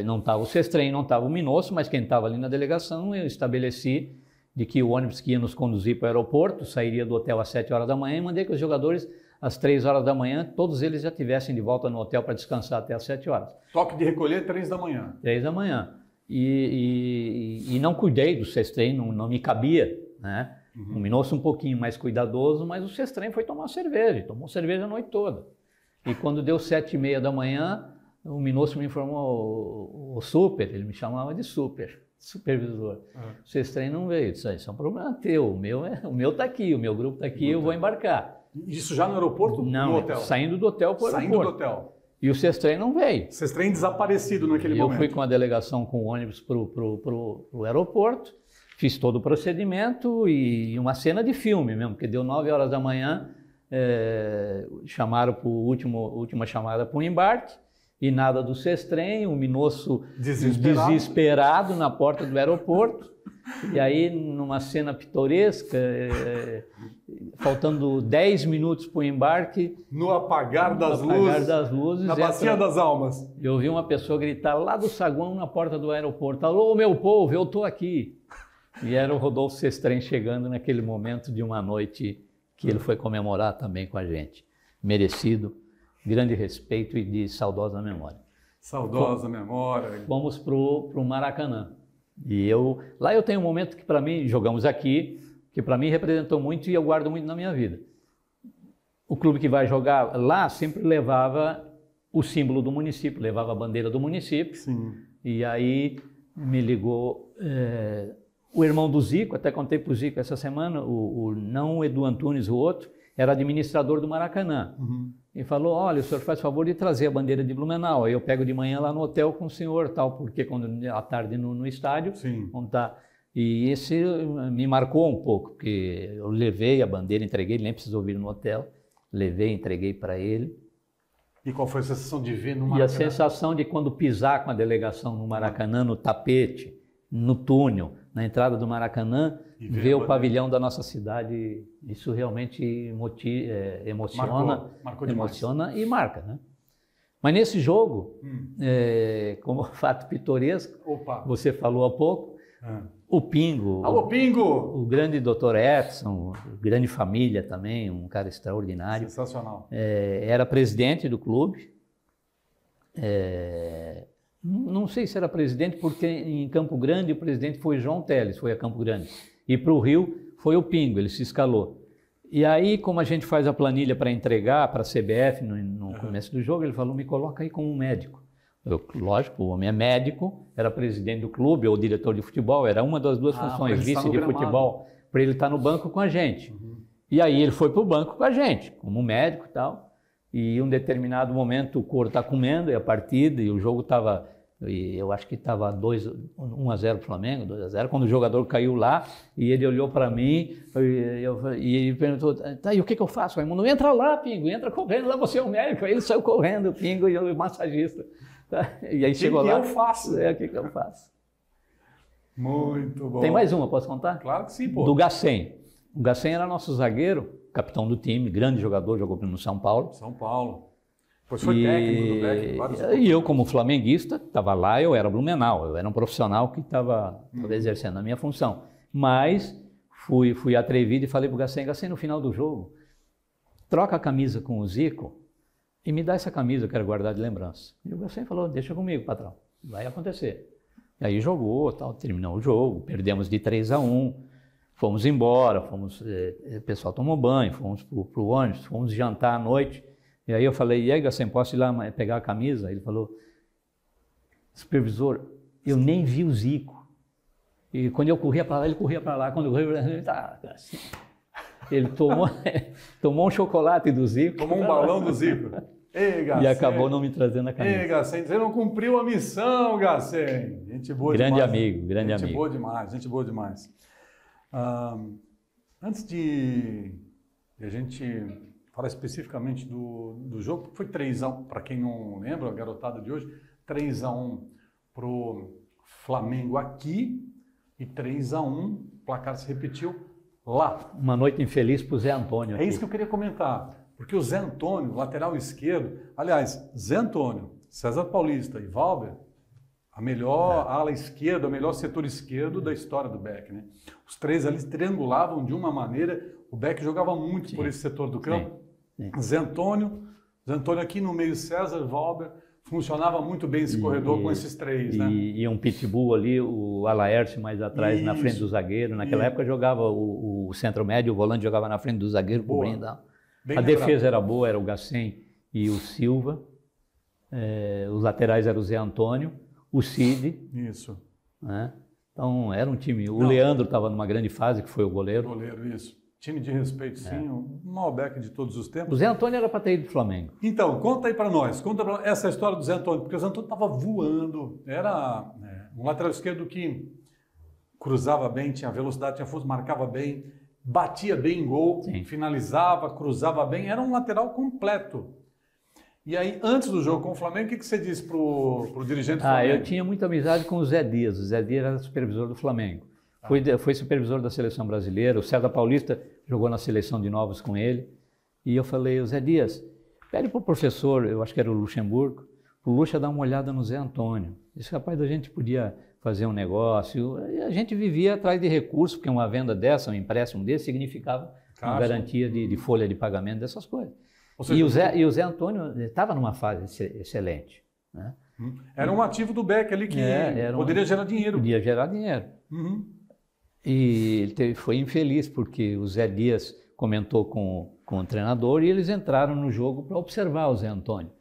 Não estava o Sestrem, não estava o Minosso, mas quem estava ali na delegação, eu estabeleci de que o ônibus que ia nos conduzir para o aeroporto sairia do hotel às 7 horas da manhã e mandei que os jogadores, às 3 horas da manhã, todos eles já estivessem de volta no hotel para descansar até às 7 horas. Toque de recolher 3 da manhã. 3 da manhã. E não cuidei do Sestrem, não me cabia, né? O Minosso um pouquinho mais cuidadoso, mas o Sestrem foi tomar cerveja, tomou cerveja a noite toda. E quando deu 7h30 da manhã, o Minosso me informou, o Super, ele me chamava de supervisor. O Sestrem não veio, disse, isso é um problema teu, o meu está aqui, o meu grupo está aqui, eu vou embarcar. Isso já no aeroporto? Não, no hotel? Saindo do hotel para o aeroporto. Saindo do hotel. E o Sestrem não veio. Sestrem desaparecido naquele momento. Eu fui com a delegação com o ônibus para o aeroporto, fiz todo o procedimento e uma cena de filme mesmo, porque deu 9 horas da manhã, chamaram para última chamada para o embarque, e nada do Sestrem, o Minosso desesperado na porta do aeroporto. E aí, numa cena pitoresca, faltando 10 minutos para o embarque... No apagar das luzes, na bacia das almas. Eu ouvi uma pessoa gritar lá do saguão na porta do aeroporto, alô, meu povo, eu estou aqui. E era o Rodolfo Sestrem chegando naquele momento de uma noite que ele foi comemorar também com a gente. Merecido, grande respeito e de saudosa memória. Saudosa memória. Fomos para o Maracanã. E lá eu tenho um momento que para mim, jogamos aqui, que para mim representou muito e eu guardo muito na minha vida. O clube que vai jogar lá sempre levava o símbolo do município, levava a bandeira do município. Sim. E aí me ligou o irmão do Zico, até contei para o Zico essa semana, não o Edu Antunes, o outro, era administrador do Maracanã. E falou, olha, o senhor faz favor de trazer a bandeira de Blumenau, aí eu pego de manhã lá no hotel com o senhor, tal, porque quando à tarde no estádio, vamos tá. E esse me marcou um pouco, porque eu levei a bandeira, entreguei, ele nem precisou vir no hotel, levei, entreguei para ele. E qual foi a sensação de ver no Maracanã? E a sensação de quando pisar com a delegação no Maracanã, no tapete, no túnel, na entrada do Maracanã, ver o pavilhão da nossa cidade, isso realmente emociona e marca, né? Mas nesse jogo, como fato pitoresco, você falou há pouco, o Pingo, alô, Pingo! O grande Dr. Edson, grande família também, um cara extraordinário. Sensacional. Era presidente do clube. Não sei se era presidente, porque em Campo Grande o presidente foi João Teles, foi a Campo Grande. E para o Rio foi o Pingo, ele se escalou. E aí, como a gente faz a planilha para entregar para a CBF no começo do jogo, ele falou, me coloca aí como um médico. Lógico, o homem é médico, era presidente do clube ou diretor de futebol, era uma das duas funções, vice de futebol, para ele estar no banco com a gente. E aí ele foi para o banco com a gente, como médico e tal. E em um determinado momento o Coro está comendo, e a partida, e o jogo estava, eu acho que estava 1-0 para o Flamengo, 2-0, quando o jogador caiu lá, e ele olhou para mim, e ele perguntou, tá, e o que eu faço, Raimundo? Entra lá, Pingo, entra correndo, lá você é o médico. Aí ele saiu correndo, o Pingo e o massagista. E aí chegou lá. O que eu faço? O que eu faço? Muito bom. Tem mais uma, posso contar? Claro que sim, pô. Do Gacém. O Gacém era nosso zagueiro, capitão do time, grande jogador, jogou no São Paulo. São Paulo. Pois foi técnico do Beck. E eu, como flamenguista, estava lá, eu era Blumenau, eu era um profissional que estava exercendo a minha função. Mas fui atrevido e falei para o Gacém, no final do jogo, troca a camisa com o Zico, e me dá essa camisa, eu quero guardar de lembrança. E o Gacém falou, deixa comigo, patrão, vai acontecer. E aí jogou, tal, terminou o jogo, perdemos de 3-1, fomos embora, o pessoal tomou banho, fomos para o ônibus, fomos jantar à noite. E aí eu falei, e aí Gacém, posso ir lá pegar a camisa? Ele falou, supervisor, eu nem vi o Zico. E quando eu corria para lá, ele corria para lá. Quando eu corria para lá, ele tá assim. Ele tomou um chocolate do Zico. Tomou um balão do Zico. Ei, Gacém. E acabou não me trazendo a camisa. Ei, Gacém, você não cumpriu a missão, Gacém. Gente boa grande demais. Grande amigo. Gente boa demais, gente boa demais. Antes de a gente falar especificamente do jogo, foi 3-1, para quem não lembra, a garotada de hoje, 3-1 para o Flamengo aqui e 3-1, o placar se repetiu lá. Uma noite infeliz para o Zé Antônio. É isso que eu queria comentar, porque o Zé Antônio, lateral esquerdo, aliás, Zé Antônio, César Paulista e Valber, a melhor ala esquerda, o melhor setor esquerdo da história do Beck, né? Os três ali triangulavam de uma maneira, o Beck jogava muito por esse setor do campo. Sim. Zé Antônio aqui no meio, César, Valber, funcionava muito bem esse corredor com esses três, né? E um pitbull ali, o Alaerte mais atrás, na frente do zagueiro. Naquela época jogava o centro médio, o volante jogava na frente do zagueiro, cobrindo. A defesa era boa, era o Gacém e o Silva. Os laterais eram o Zé Antônio, o Cid. Isso. Né? Então era um time. O Leandro estava numa grande fase, que foi o goleiro. Goleiro, isso. Time de respeito, sim, o maior Beck de todos os tempos. O Zé Antônio era para ter ido do Flamengo. Então, conta aí para nós, essa história do Zé Antônio, porque o Zé Antônio estava voando, era um lateral esquerdo que cruzava bem, tinha velocidade, tinha força, marcava bem, batia bem em gol, finalizava, cruzava bem, era um lateral completo. E aí, antes do jogo com o Flamengo, o que você disse para o dirigente do Flamengo? Eu tinha muita amizade com o Zé Dias. O Zé Dias era supervisor do Flamengo. Foi supervisor da seleção brasileira. O César Paulista jogou na seleção de novos com ele. E eu falei, o Zé Dias, pede para o professor, eu acho que era o Luxemburgo, o Luxa dar uma olhada no Zé Antônio. Esse rapaz, a gente podia fazer um negócio. E a gente vivia atrás de recursos, porque uma venda dessa, um empréstimo desse, significava uma garantia de folha de pagamento dessas coisas. Seja, e o Zé Antônio estava numa fase excelente. Né? Era um ativo do Beck ali que poderia gerar dinheiro. Podia gerar dinheiro. E ele foi infeliz, porque o Zé Dias comentou com o treinador e eles entraram no jogo para observar o Zé Antônio.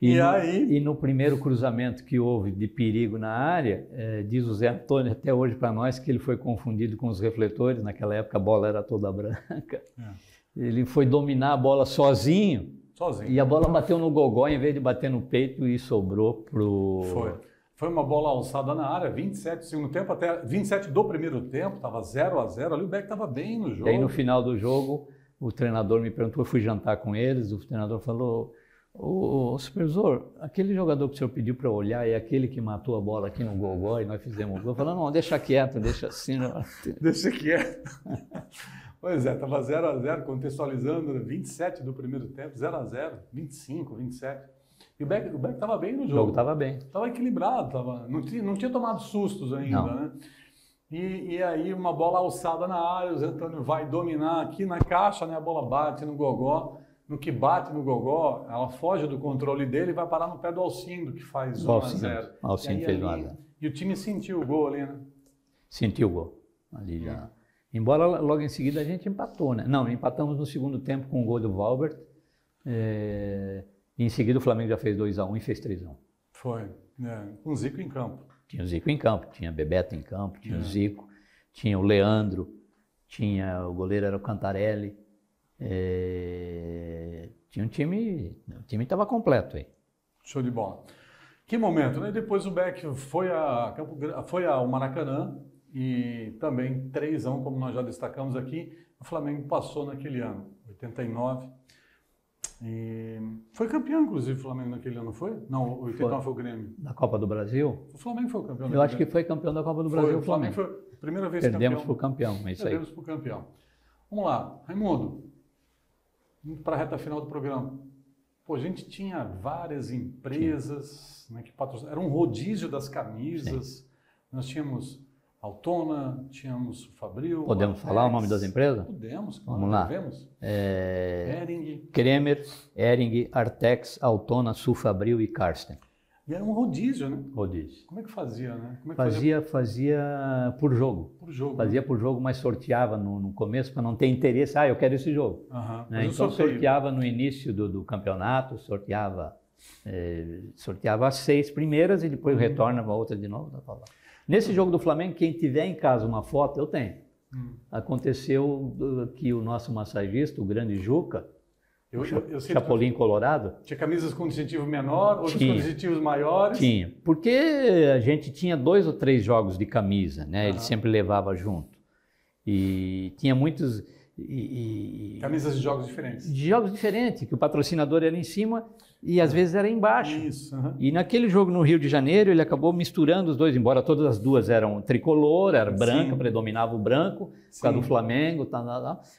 E no primeiro cruzamento que houve de perigo na área, diz o Zé Antônio até hoje para nós que ele foi confundido com os refletores, naquela época a bola era toda branca. Ele foi dominar a bola sozinho. E a bola bateu no gogó em vez de bater no peito e sobrou pro... Foi uma bola alçada na área, 27 do segundo tempo, até 27 do primeiro tempo, estava 0-0, ali o Beck estava bem no jogo. E aí no final do jogo, o treinador me perguntou, eu fui jantar com eles, o treinador falou, ô supervisor, aquele jogador que o senhor pediu para olhar é aquele que matou a bola aqui no gogó e nós fizemos o gol. Eu falei, não, deixa quieto, deixa assim. Deixa quieto. Pois é, estava 0-0, contextualizando, 27 do primeiro tempo, 0-0, 25, 27. E o Beck estava bem no jogo. O jogo estava bem. Estava equilibrado, não tinha tomado sustos ainda, né? E aí uma bola alçada na área, o Zé Antônio vai dominar aqui na caixa, né? A bola bate no gogó. No que bate no gogó, ela foge do controle dele e vai parar no pé do Alcindo, que faz 1-0. Alcindo fez 1-0. E o time sentiu o gol ali, né? Sentiu o gol. Ali já. Embora logo em seguida a gente empatou, né? Não, empatamos no segundo tempo com o gol do Valbert. E em seguida o Flamengo já fez 2-1 e fez 3-1. Foi, com o Zico em campo. Tinha o Zico em campo, tinha Bebeto em campo, tinha o Zico, tinha o Leandro, tinha o goleiro era o Cantarelli. Tinha o time estava completo aí. Show de bola. Que momento, né? Depois o Beck foi ao Maracanã e também 3-1, como nós já destacamos aqui. O Flamengo passou naquele ano, 89. E foi campeão, inclusive, o Flamengo naquele ano, não foi? Não, 89 foi o Grêmio. Da Copa do Brasil? O Flamengo foi o campeão. Eu acho que foi campeão da Copa do Brasil. O Flamengo foi a primeira vez Perdemos para o campeão, é isso aí. Perdemos para o campeão. Vamos lá, Raimundo, indo para a reta final do programa. Pô, a gente tinha várias empresas, né, que patrocinavam, era um rodízio das camisas. Sim. Nós tínhamos Altona, tínhamos Fabril. Podemos falar o nome das empresas? Podemos, claro. Vamos lá. Hering. Kremer, Hering, Artex, Altona, Sulfabril e Karsten. E era um rodízio, né? Rodízio. Como é que fazia, né? Fazia por jogo. Por jogo. Fazia por jogo, mas sorteava no começo para não ter interesse. Eu quero esse jogo. Né? Então sorteava no início do campeonato, sorteava as 6 primeiras e depois retorna para a outra de novo. Nesse jogo do Flamengo, quem tiver em casa uma foto, eu tenho. Aconteceu que o nosso massagista, o grande Juca, Chapolin Colorado. Tinha camisas com distintivo menor, outros com distintivos maiores? Tinha, porque a gente tinha 2 ou 3 jogos de camisa, né? Ele sempre levava junto. E tinha muitos... Camisas de jogos diferentes. De jogos diferentes, que o patrocinador era em cima e às vezes era embaixo. Isso. E naquele jogo no Rio de Janeiro, ele acabou misturando os dois, embora todas as duas eram tricolor, era branca, predominava o branco, por causa do Flamengo,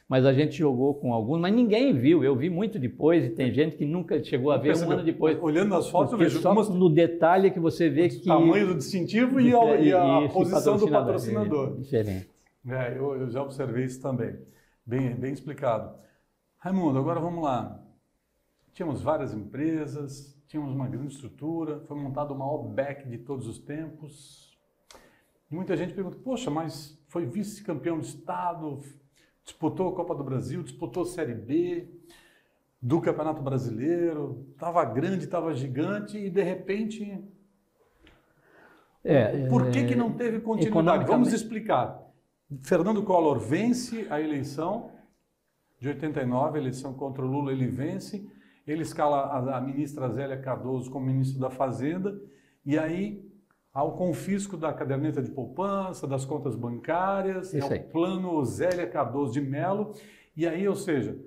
mas a gente jogou com alguns, mas ninguém viu, eu vi muito depois e tem gente que nunca chegou a ver um ano depois. Olhando as fotos, eu vejo só no detalhe que você vê que... O tamanho do distintivo e a posição do patrocinador. Diferente. Eu já observei isso também. Bem explicado. Raimundo, agora vamos lá. Tínhamos várias empresas, tínhamos uma grande estrutura, foi montado o maior Beck de todos os tempos. E muita gente pergunta, poxa, mas foi vice-campeão de estado, disputou a Copa do Brasil, disputou a Série B do Campeonato Brasileiro, estava grande, estava gigante e de repente... Por que não teve continuidade? Vamos explicar. Fernando Collor vence a eleição de 89, a eleição contra o Lula, ele vence, ele escala a ministra Zélia Cardoso como ministro da Fazenda, e aí há o confisco da caderneta de poupança, das contas bancárias, o plano Zélia Cardoso de Mello, e aí, ou seja,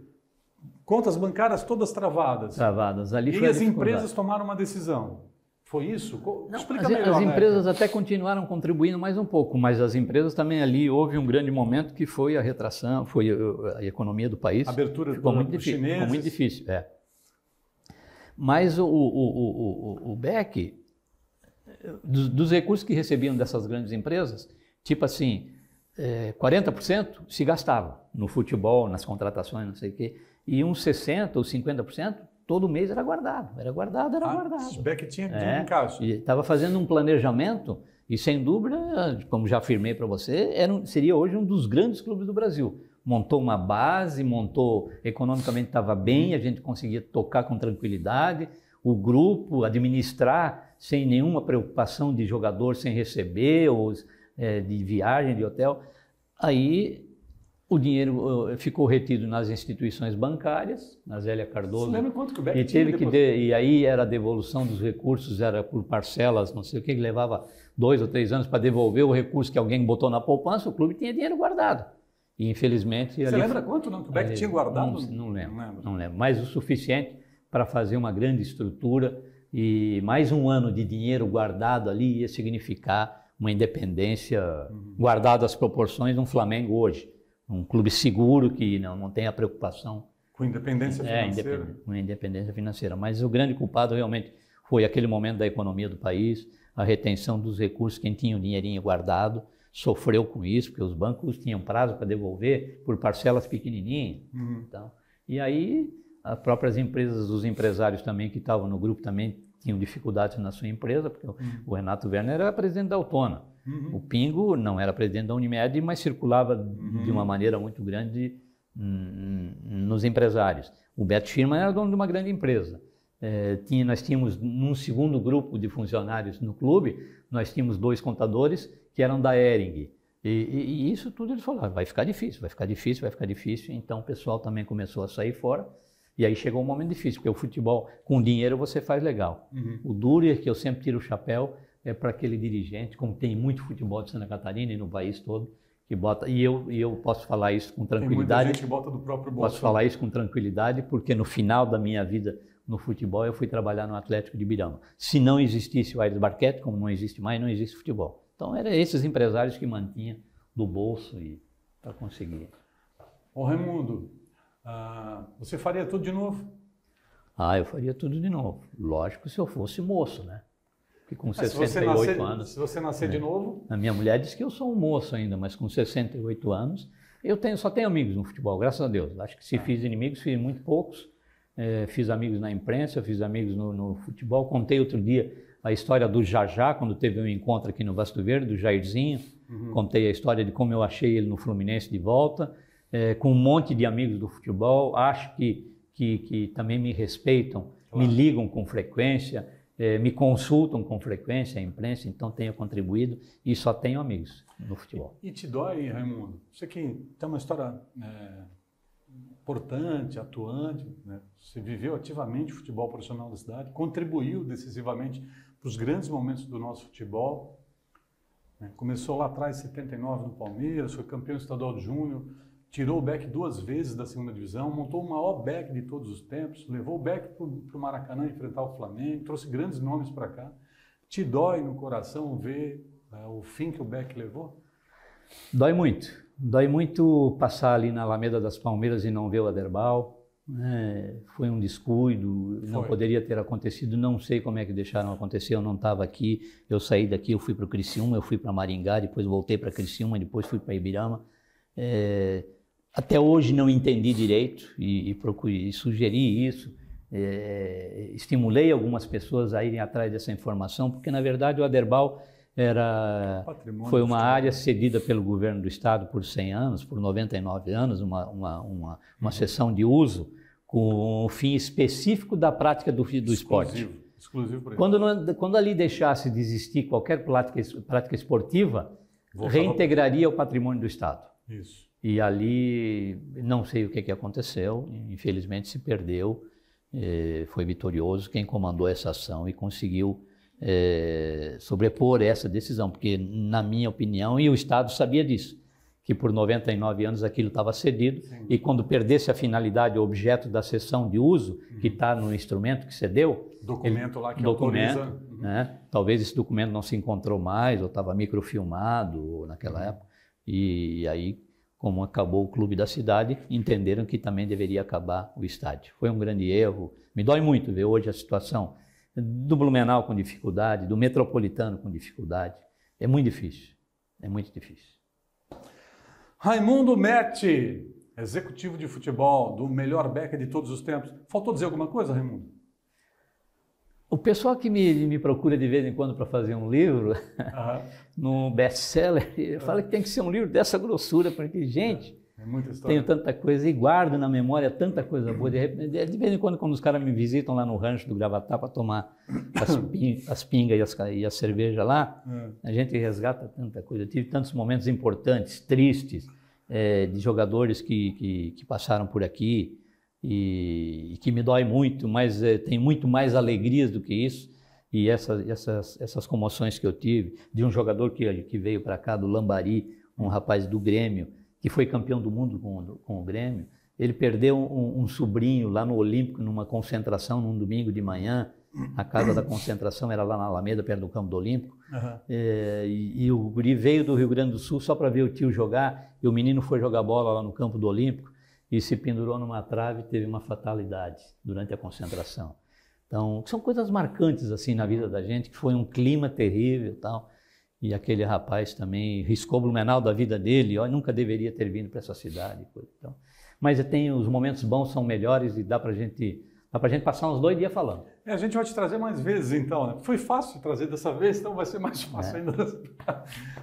contas bancárias todas travadas. Travadas. Ali e as empresas tomaram uma decisão. Foi isso? Explica melhor. As empresas até continuaram contribuindo mais um pouco, mas as empresas também ali houve um grande momento que foi a retração, foi a economia do país. A abertura ficou muito difícil. Ficou muito difícil, Mas o Beck, dos recursos que recebiam dessas grandes empresas, tipo assim, 40% se gastava no futebol, nas contratações, não sei o quê, e uns 60% ou 50%, todo mês era guardado. O Beck tinha um encaixe. Estava fazendo um planejamento e, sem dúvida, como já afirmei para você, seria hoje um dos grandes clubes do Brasil. Montou uma base, economicamente estava bem, a gente conseguia tocar com tranquilidade. o grupo, administrar sem nenhuma preocupação de jogador sem receber, ou de viagem, de hotel. Aí o dinheiro ficou retido nas instituições bancárias, na Zélia Cardoso. Você lembra quanto que o Beck tinha E aí era a devolução dos recursos, era por parcelas, não sei o que levava 2 ou 3 anos para devolver o recurso que alguém botou na poupança, o clube tinha dinheiro guardado. E infelizmente... Você lembra quanto não, que o Beck tinha guardado? Não lembro. Mas o suficiente para fazer uma grande estrutura, e mais um ano de dinheiro guardado ali ia significar uma independência guardada às proporções de um Flamengo hoje. Um clube seguro que não tem a preocupação... Com independência financeira. Com independência financeira. Mas o grande culpado realmente foi aquele momento da economia do país, a retenção dos recursos, quem tinha o dinheirinho guardado sofreu com isso, porque os bancos tinham prazo para devolver por parcelas pequenininhas. Então, e aí, as próprias empresas, os empresários também que estavam no grupo também tinham dificuldades na sua empresa, porque o Renato Werner era presidente da Autona. O Pingo não era presidente da Unimed, mas circulava de uma maneira muito grande nos empresários. O Beto Schirman era dono de uma grande empresa. Nós tínhamos, num segundo grupo de funcionários no clube, nós tínhamos 2 contadores que eram da Hering. E isso tudo eles falaram, vai ficar difícil. Então o pessoal também começou a sair fora. E aí chegou um momento difícil, porque o futebol, com dinheiro, você faz legal. O duro, que eu sempre tiro o chapéu, é para aquele dirigente, como tem muito futebol de Santa Catarina e no país todo, que bota... E eu posso falar isso com tranquilidade. Tem muita gente que bota do próprio bolso. Posso falar isso com tranquilidade, porque no final da minha vida no futebol, eu fui trabalhar no Atlético de Birama. Se não existisse o Aires Barquete, como não existe mais, não existe futebol. Então, eram esses empresários que mantinham do bolso para conseguir. Ô Raimundo, você faria tudo de novo? Eu faria tudo de novo. Lógico, se eu fosse moço, né? Porque com 68 anos... Se você nascer de novo... A minha mulher disse que eu sou um moço ainda, mas com 68 anos, só tenho amigos no futebol, graças a Deus. Acho que se fiz inimigos, fiz muito poucos. Fiz amigos na imprensa, fiz amigos no futebol. Contei outro dia a história do Jajá, quando teve um encontro aqui no Vasto Verde, do Jairzinho. Contei a história de como eu achei ele no Fluminense de volta, com um monte de amigos do futebol. Acho que também me respeitam, me ligam com frequência, me consultam com frequência, a imprensa, então tenho contribuído e só tenho amigos no futebol. E te dói, Raimundo? Você que tem uma história... importante, atuante, né? Você viveu ativamente o futebol profissional da cidade, contribuiu decisivamente para os grandes momentos do nosso futebol, né? Começou lá atrás, em 79, no Palmeiras, foi campeão estadual de júnior, tirou o Beck 2 vezes da segunda divisão, montou o maior Beck de todos os tempos, levou o Beck para o Maracanã enfrentar o Flamengo, trouxe grandes nomes para cá. Te dói no coração ver o fim que o Beck levou? Dói muito. Dói muito passar ali na Alameda das Palmeiras e não ver o Aderbal. Foi um descuido, não poderia ter acontecido, não sei como é que deixaram acontecer, eu não estava aqui, eu saí daqui, eu fui para o Criciúma, eu fui para Maringá, depois voltei para Criciúma, depois fui para Ibirama. Até hoje não entendi direito e sugeri isso, estimulei algumas pessoas a irem atrás dessa informação, porque na verdade o Aderbal foi uma área cedida pelo governo do estado por 100 anos, por 99 anos, uma sessão de uso com o fim específico da prática do esporte. Exclusivo para isso. Quando ali deixasse de existir qualquer prática esportiva, reintegraria o patrimônio do estado. Isso. E ali, não sei o que aconteceu, infelizmente se perdeu, foi vitorioso quem comandou essa ação e conseguiu sobrepor essa decisão, porque na minha opinião, e o Estado sabia disso, que por 99 anos aquilo estava cedido. Sim. E quando perdesse a finalidade, o objeto da cessão de uso, que está no instrumento que cedeu... Documento lá que autoriza... Né? Talvez esse documento não se encontrou mais, ou estava microfilmado naquela época, e aí, como acabou o clube da cidade, entenderam que também deveria acabar o estádio. Foi um grande erro, me dói muito ver hoje a situação do Blumenau com dificuldade, do Metropolitano com dificuldade. É muito difícil, é muito difícil. Raimundo Metti, executivo de futebol do melhor Beck de todos os tempos. Faltou dizer alguma coisa, Raimundo? O pessoal que me procura de vez em quando para fazer um livro, no best-seller, fala que tem que ser um livro dessa grossura, porque, gente, É muita história. Tenho tanta coisa e guardo na memória tanta coisa boa. De vez em quando os caras me visitam lá no rancho do Gravatá para tomar as pingas e a cerveja lá, a gente resgata tanta coisa. Eu tive tantos momentos importantes, tristes, de jogadores que passaram por aqui e que me dói muito, mas tem muito mais alegrias do que isso. E essas comoções que eu tive, de um jogador que veio para cá, do Lambari, um rapaz do Grêmio, que foi campeão do mundo com o Grêmio, ele perdeu um sobrinho lá no Olímpico, numa concentração, num domingo de manhã. A casa da concentração era lá na Alameda, perto do campo do Olímpico. E o guri veio do Rio Grande do Sul só para ver o tio jogar, e o menino foi jogar bola lá no campo do Olímpico e se pendurou numa trave e teve uma fatalidade durante a concentração. Então, são coisas marcantes assim na vida da gente, que foi um clima terrível e tal. E aquele rapaz também riscou Blumenau da vida dele, nunca deveria ter vindo para essa cidade. Então, mas os momentos bons são melhores e dá para gente passar uns 2 dias falando. A gente vai te trazer mais vezes então, né? Foi fácil trazer dessa vez, então vai ser mais fácil ainda.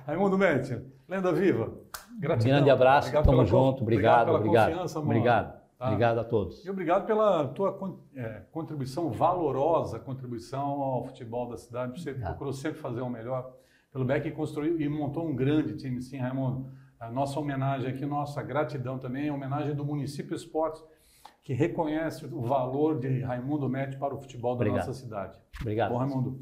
Raimundo Metti, lenda viva. Gratidão. Grande abraço, tamo junto, obrigado. Confiança, mano. Obrigado. Tá? Obrigado a todos. E obrigado pela tua contribuição, valorosa contribuição ao futebol da cidade. Você procurou sempre fazer o melhor pelo BEC e construiu e montou um grande time, sim, Raimundo. A nossa homenagem aqui, nossa gratidão também, a homenagem do Município Esportes, que reconhece o valor de Raimundo Metti para o futebol da nossa cidade. Obrigado. Bom, Raimundo.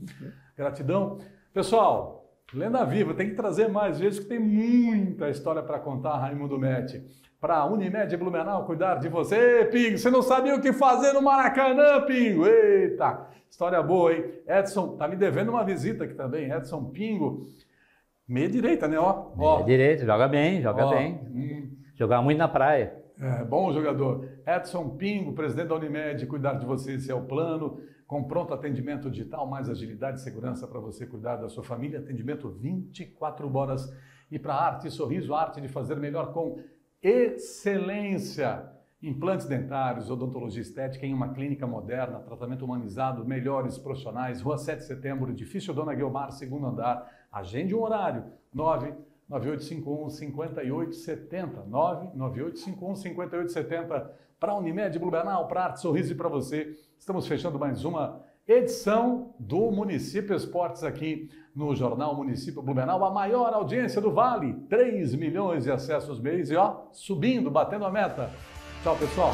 Gratidão. Pessoal, lenda viva, tem que trazer mais vezes, que tem muita história para contar, Raimundo Metti. Para a Unimed Blumenau cuidar de você, Pingo. Você não sabia o que fazer no Maracanã, Pingo? Eita, história boa, hein? Edson, tá me devendo uma visita aqui também. Edson Pingo, meia direita, né? Meia direita, joga bem, Jogava muito na praia. Bom jogador. Edson Pingo, presidente da Unimed, cuidar de você, esse é o plano. Com pronto atendimento digital, mais agilidade e segurança para você cuidar da sua família. Atendimento 24 horas. E para arte e sorriso, a arte de fazer melhor com excelência. Implantes dentários, odontologia estética em uma clínica moderna, tratamento humanizado, melhores profissionais. Rua 7 de Setembro, edifício Dona Guiomar, 2º andar. Agende um horário. 99851-5870. 99851-5870. Para a Unimed Blumenau, para Arte Sorriso e para você. Estamos fechando mais uma edição do Município Esportes aqui no Jornal Município Blumenau. A maior audiência do Vale. 3 milhões de acessos mês e subindo, batendo a meta. Tchau, pessoal.